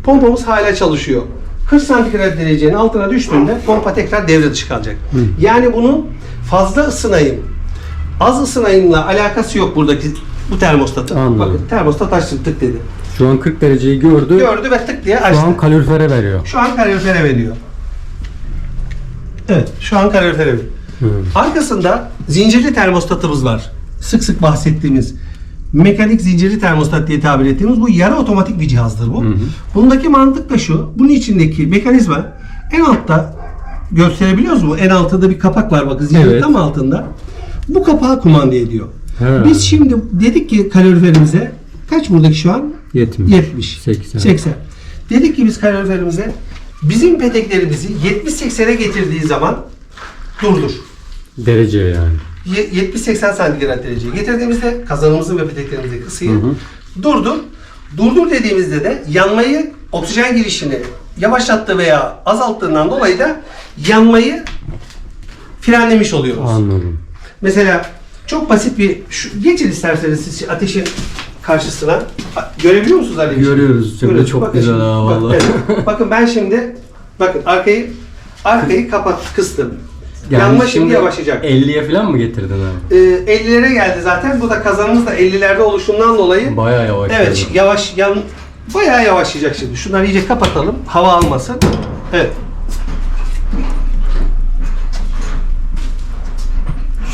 pompamız hala çalışıyor. 40 santigrat derecenin altına düştüğünde pompa tekrar devre dışı kalacak. Yani bunun fazla ısınayım, az ısınayımla alakası yok buradaki bu termostatın. Anladım. Bakın termostat açtı, tık dedi. Şu an 40 dereceyi gördü. Gördü ve tık diye Şu açtı. an kalorifere veriyor. Şu an kalorifere veriyor. Evet, şu an kalorifere veriyor. Arkasında zincirli termostatımız var. Sık sık bahsettiğimiz mekanik zincirli termostat diye tabir ettiğimiz bu yarı otomatik bir cihazdır bu. Bundaki mantık da şu. Bunun içindeki mekanizma en altta, gösterebiliyoruz mu? En altta da bir kapak var, bakın zincirin Evet. tam altında. Bu kapağı kumanda ediyor. He. Biz şimdi dedik ki kaloriferimize kaç buradaki şu an? 70. 70. 80. 80. Dedik ki biz kaloriferimize bizim peteklerimizi 70-80'e getirdiği zaman durdur. Derece yani. 70-80 santigrat dereceye getirdiğimizde kazanımızın ve peteklerimizin ısıyı durdur. Durdur dediğimizde de yanmayı, oksijen girişini yavaşlattığı veya azalttığından dolayı da yanmayı frenlemiş oluyoruz. Anladım. Mesela çok basit bir, geçin isterseniz siz ateşin karşısına. Görebiliyor musunuz Ali Bey? Görüyoruz şimdi. Görüyoruz. Çok Bakın güzel şimdi, ha bak, vallahi. evet. Bakın ben şimdi, bakın arkayı kıstım. Yani Yanma şimdi yavaşlayacak. 50'ye falan mı getirdin abi? 50'lere geldi zaten. Bu da kazanımız da 50'lerde oluşundan dolayı. Bayağı yavaş. Evet, bayağı yavaşlayacak şimdi. Şunları iyice kapatalım. Hava almasın. Evet.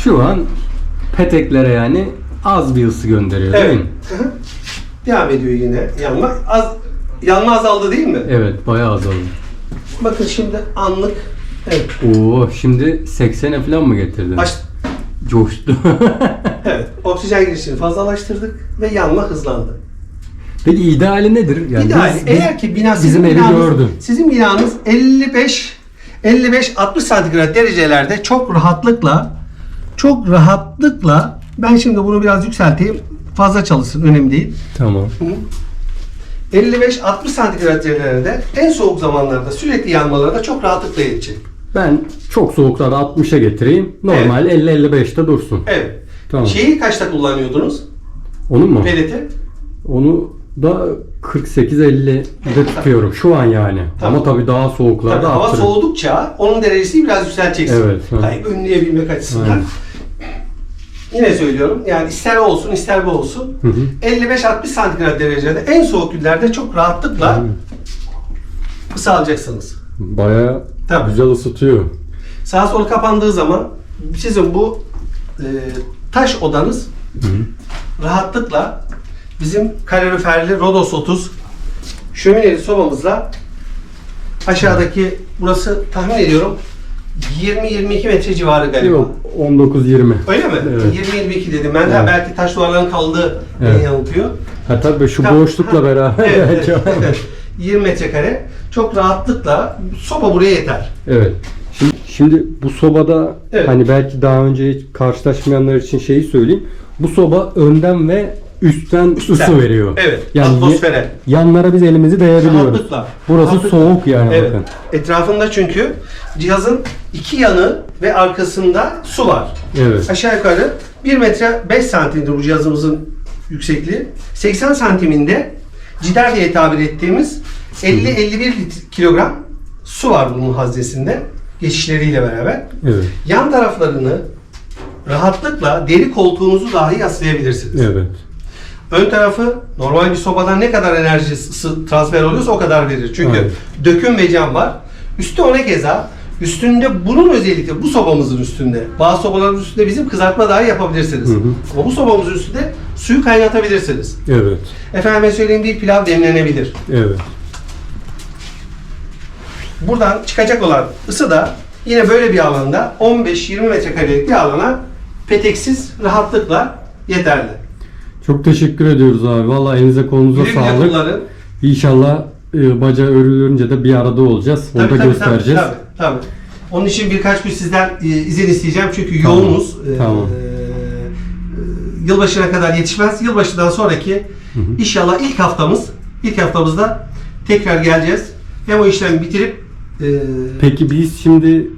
Şu an peteklere yani az bir ısı gönderiyor değil Evet. mi? Hı hı. Devam ediyor yine yanma. Yanma azaldı değil mi? Evet, bayağı azaldı. Bakın şimdi anlık. Evet. Oo, şimdi 80'e falan mı getirdin? Coştu. Evet. Oksijen girişini fazlalaştırdık ve yanma hızlandı. Peki ideali nedir? Yani İdeal. Eğer ki bizim evi gördün. Sizin binanız 55-60 santigrat derecelerde çok rahatlıkla ben şimdi bunu biraz yükselteyim. Fazla çalışsın. Önemli değil. Tamam. 55-60 santigrat derecelerde en soğuk zamanlarda sürekli yanmalarda çok rahatlıkla yetecek. Ben çok soğuklarda 60'a getireyim. Normal 50-55'te dursun. Evet. Tamam. Şeyi kaçta kullanıyordunuz? Onun mu? Peleti. Onu da 48-50'de tutuyorum şu an yani. Tamam. Ama tabii daha soğuklarda Tabii hava arttırırım. soğudukça onun derecesini biraz yükselteceksin. Evet, evet. Yani önleyebilmek açısından. Aynen. Yine söylüyorum. Yani ister o olsun ister bu olsun. 55-60 santigrat derecede en soğuk günlerde çok rahatlıkla ısı alacaksınız. Bayağı Tabii. güzel ısıtıyor. Sağa sola kapandığı zaman sizin bu taş odanız rahatlıkla bizim kaloriferli Rodos 30 şömineli sobamızla aşağıdaki burası tahmin ediyorum 20-22 metre civarı galiba. Yok 19-20. Öyle mi? Evet. 20-22 dedim. Ben de Evet. belki taş duvarların kaldığı Evet. beni yanıltıyor. Ha tabii şu Tamam. boşlukla beraber. Evet, evet. 20 metrekare. Çok rahatlıkla soba buraya yeter. Evet. Şimdi bu sobada Evet. hani belki daha önce hiç karşılaşmayanlar için şeyi söyleyeyim. Bu soba önden ve üstten ısı veriyor. Evet. Yani Atmosfere. yanlara biz elimizi dayayabiliyoruz. Rahatlıkla. Burası Rahatlıkla. soğuk yani Evet. bakın. Etrafında çünkü cihazın iki yanı ve arkasında su var. Evet. Aşağı yukarı 1 metre 5 santimdir bu cihazımızın yüksekliği. 80 santiminde cider diye tabir ettiğimiz 50-51 kilogram su var bunun haznesinde. Geçişleriyle beraber. Evet. Yan taraflarını rahatlıkla deri koltuğunuzu dahi yaslayabilirsiniz. Evet. Ön tarafı normal bir sobadan ne kadar enerji transfer oluyorsa o kadar verir. Çünkü Evet. döküm ve cam var. Üstü ona keza. Üstünde bunun özellikle bu sobamızın üstünde. Bazı sobaların üstünde bizim kızartma dahi yapabilirsiniz. Ama bu sobamızın üstünde suyu kaynatabilirsiniz. Evet. Efendime söyleyeyim bir pilav demlenebilir. Evet. Buradan çıkacak olan ısı da yine böyle bir alanda 15-20 metrekarelik bir alana peteksiz rahatlıkla yeterli. Çok teşekkür ediyoruz abi. Vallahi elinize kolunuza Güle güle sağlık. kullanın. İnşallah bacağı örülünce de bir arada olacağız. Onu da göstereceğiz. Tabii. Onun için birkaç gün sizden izin isteyeceğim çünkü yoğunuz. Tamam. Yılbaşına kadar yetişmez. Yılbaşından sonraki inşallah ilk haftamızda tekrar geleceğiz. Hem o işlemi bitirip Peki biz şimdi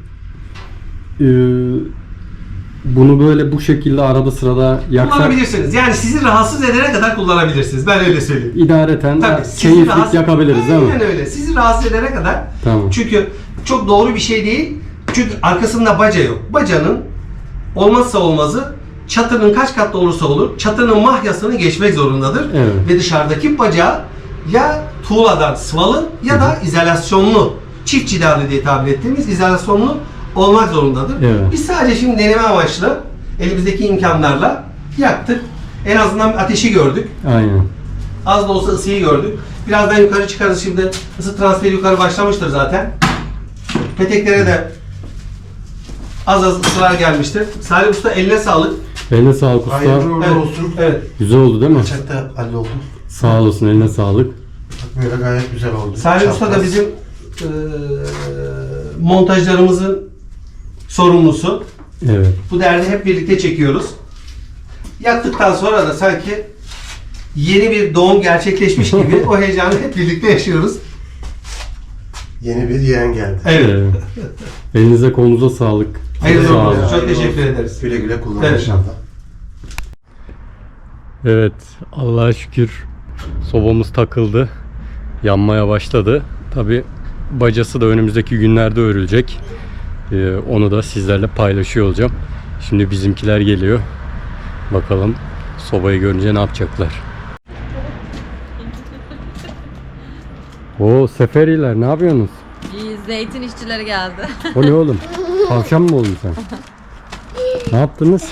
bunu böyle bu şekilde arada sırada yaksak kullanabilirsiniz. Yani sizi rahatsız edene kadar kullanabilirsiniz. Ben öyle söyleyeyim. idareten Tabii, sizi keyiflik rahatsız- yakabiliriz değil mi? Aynen öyle. Sizi rahatsız edene kadar. Tamam. Çünkü çok doğru bir şey değil. Çünkü arkasında baca yok. Bacanın olmazsa olmazı çatının kaç katlı olursa olur çatının mahyasını geçmek zorundadır. Evet. Ve dışarıdaki bacağı ya tuğladan sıvalı ya da izolasyonlu çift cidarlı diye tabir ettiğimiz izolasyonlu olmak zorundadır. Evet. Biz sadece şimdi deneme amaçlı elimizdeki imkanlarla yaktık. En azından ateşi gördük. Aynen. Az da olsa ısıyı gördük. Birazdan yukarı çıkarız şimdi. Isı transferi yukarı başlamıştır zaten. Peteklere de az ısılar gelmiştir. Salih Usta eline sağlık. Eline sağlık usta. Hayırlı uğurlu Evet. olsun. Evet. Güzel oldu değil mi? Bıçakta halloldu. Sağ olasın, eline sağlık. Böyle gayet güzel oldu. Salih Usta da Çapraz. bizim montajlarımızın sorumlusu. Evet. Bu derdi hep birlikte çekiyoruz. Yaktıktan sonra da sanki yeni bir doğum gerçekleşmiş gibi o heyecanı hep birlikte yaşıyoruz. Yeni bir yeğen geldi. Evet. Elinize kolunuza sağlık. Hayırlı Sağ olsun. olun. Çok teşekkür ederiz. Güle güle kullan Evet. inşallah. Evet, Allah'a şükür sobamız takıldı. Yanmaya başladı. Tabi bacası da önümüzdeki günlerde örülecek. Onu da sizlerle paylaşıyor olacağım. Şimdi bizimkiler geliyor. Bakalım sobayı görünce ne yapacaklar. O Seferiler ne yapıyorsunuz? İyi, zeytin işçileri geldi. O ne oğlum? Tavşan mı oldun sen? Ne yaptınız?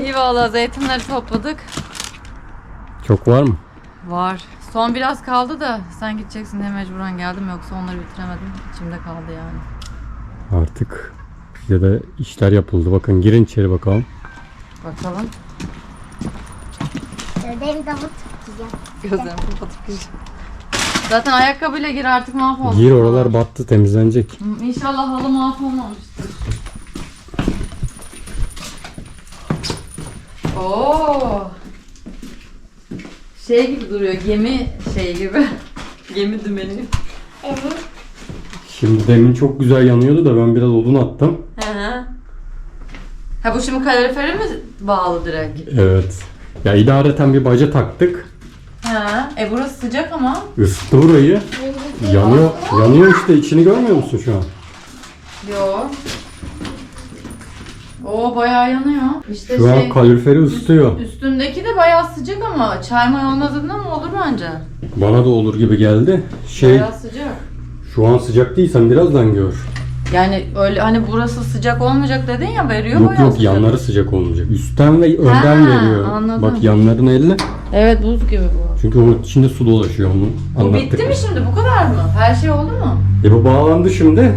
İyi valla zeytinleri topladık. Çok var mı? Var. Son biraz kaldı da sen gideceksin diye mecburen geldim. Yoksa onları bitiremedim. İçimde kaldı yani. Artık bize de işler yapıldı. Bakın girin içeri bakalım. Bakalım. Gözlerimi kapatıp gideceğim. Gözlerimi kapatıp gireceğim. Zaten ayakkabıyla gir artık mahvoldu. Gir, oralar battı, temizlenecek. İnşallah halı mahvolmamıştır. Oo. Şey gibi duruyor, gemi şey gibi. Gemi dümeni. Evet. Şimdi demin çok güzel yanıyordu da ben biraz odun attım. Hı hı. Ha bu şimdi kalorifere mi bağlı direkt? Evet. Ya idareten bir baca taktık. Ha. Burası sıcak ama. Isıttı burayı. Yanıyor, yanıyor işte, içini görmüyor musun şu an? Yo. Oo bayağı yanıyor. İşte Şu an kaloriferi ısıtıyor. Üstündeki de bayağı sıcak ama çay may olmadığında mı olur bence? Bana da olur gibi geldi. Bayağı sıcak. Şu an sıcak değil, sen birazdan gör. Yani öyle hani burası sıcak olmayacak dedin ya, veriyor Yok bayağı yok, sıcak. yanları sıcak olmayacak. Üstten ve önden Ha, veriyor. anladım. Bak yanların elle. Evet, buz gibi bu. Çünkü onun içinde su dolaşıyor, onu Bu anlattık. bitti mi şimdi, bu kadar mı? Her şey oldu mu? Bu bağlandı şimdi.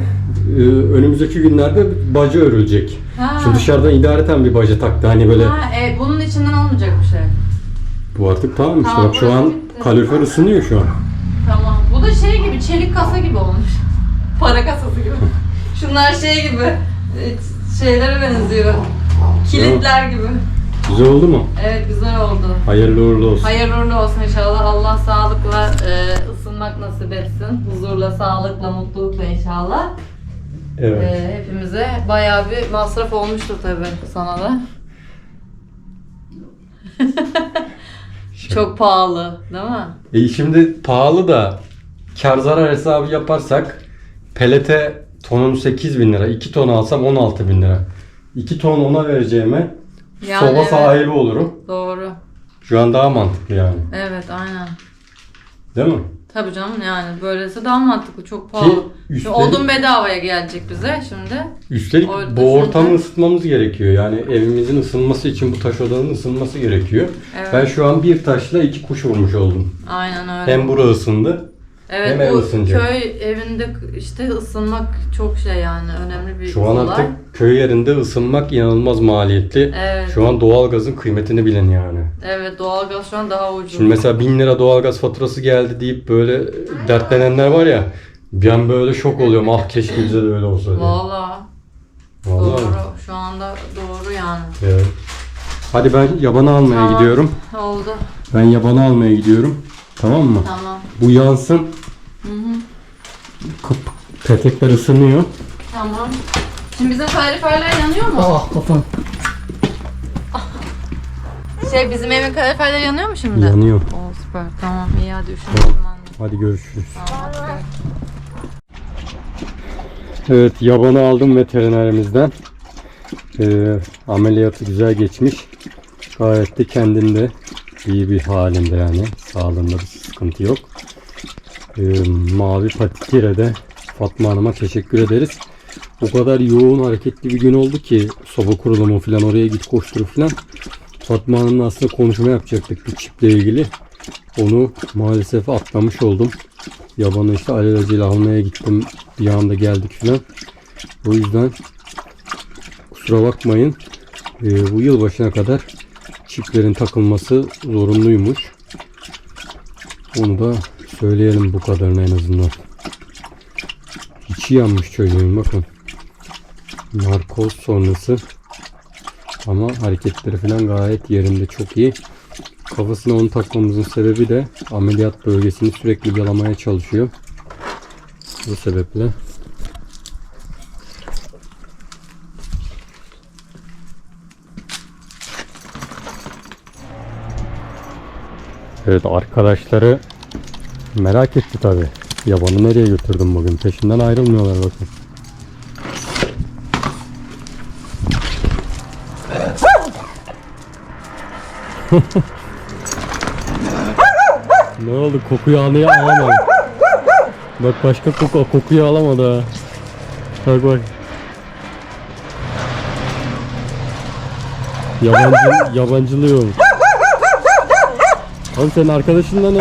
Önümüzdeki günlerde baca örülecek. Ha. Şimdi dışarıdan idareten bir baca taktı, hani böyle. Ha, bunun içinden olmayacak bir şey. Bu artık tamam işte, Tamam, bak şu burası an bitti. kalorifer ısınıyor şu an. Tamam. Bu da şey gibi, çelik kasa gibi olmuş. Para kasası gibi. Şunlar şey gibi, şeylere benziyor. Kilitler gibi. Güzel oldu mu? Evet, güzel oldu. Hayırlı uğurlu olsun. Hayırlı uğurlu olsun inşallah. Allah sağlıkla ısınmak nasip etsin. Huzurla, sağlıkla, mutlulukla inşallah. Evet. Hepimize bayağı bir masraf olmuştur tabii sana da. Çok pahalı, değil mi? Şimdi pahalı da kar zarar hesabı yaparsak pelete tonun 8.000 lira. 2 ton alsam 16.000 lira. 2 ton ona vereceğime Yani soba evet. sahibi olurum. Doğru. Şu an daha mantıklı yani. Evet, aynen. Değil mi? Tabii canım, yani böylesi daha mantıklı. Çok pahalı. üstelik- Şimdi odun bedavaya gelecek bize şimdi. Üstelik Orada bu ortamı şimdi- ısıtmamız gerekiyor. Yani evimizin ısınması için bu taş odanın ısınması gerekiyor. Evet. Ben şu an bir taşla 2 kuş vurmuş oldum. Aynen öyle. Hem bura ısındı. Evet, hem ev bu ısınacak. köy evinde işte ısınmak çok şey, yani önemli bir Şu an olay. artık köy yerinde ısınmak inanılmaz maliyetli. Evet. Şu an doğalgazın kıymetini bilen yani. Evet, doğalgaz şu an daha ucuz. Şimdi mesela 1000 lira doğalgaz faturası geldi deyip böyle dertlenenler var ya. Ben böyle şok oluyorum. Ah keşke bize de öyle olsa diye. Valla. Vallahi. Doğru. Şu anda doğru yani. Evet. Hadi ben yabanı almaya Tamam. gidiyorum. Oldu. Ben yabanı almaya gidiyorum. Tamam mı? Tamam. Bu yansın. Petekler ısınıyor. Tamam. Şimdi bizim kaloriferler yanıyor mu? Ah kafam. Şey, bizim evin kaloriferleri yanıyor mu şimdi? Yanıyor. Oo, süper. Tamam, iyi, hadi üşümedim ben de. Hadi görüşürüz. Tamam, hadi gel. Evet, yabanı aldım veterinerimizden. Ameliyatı güzel geçmiş. Gayet de kendinde iyi bir halinde yani. Sağlığında bir sıkıntı yok. Mavi Patikire'de Fatma Hanım'a teşekkür ederiz. O kadar yoğun hareketli bir gün oldu ki soba kurulumu falan, oraya git koştur falan. Fatma Hanım'la aslında konuşma yapacaktık bir çiple ilgili. Onu maalesef atlamış oldum. Yabanı işte alelacele almaya gittim. Bir anda geldik falan. O yüzden kusura bakmayın. Bu yılbaşına kadar çiplerin takılması zorunluymuş. Onu da söyleyelim bu kadarına en azından. İçi yanmış çocuğun, bakın. Narkoz sonrası. Ama hareketleri falan gayet yerinde, çok iyi. Kafasına onu takmamızın sebebi de ameliyat bölgesini sürekli yalamaya çalışıyor. Bu sebeple. Evet, arkadaşları merak etti tabi. Yabanı nereye götürdüm bugün? Peşinden ayrılmıyorlar bakın. Ne oldu? Kokuyu alamadı. Bak başka kokuyu alamadı ha. Bak bak. Yabancılıyor. Oğlum senin arkadaşın da ne?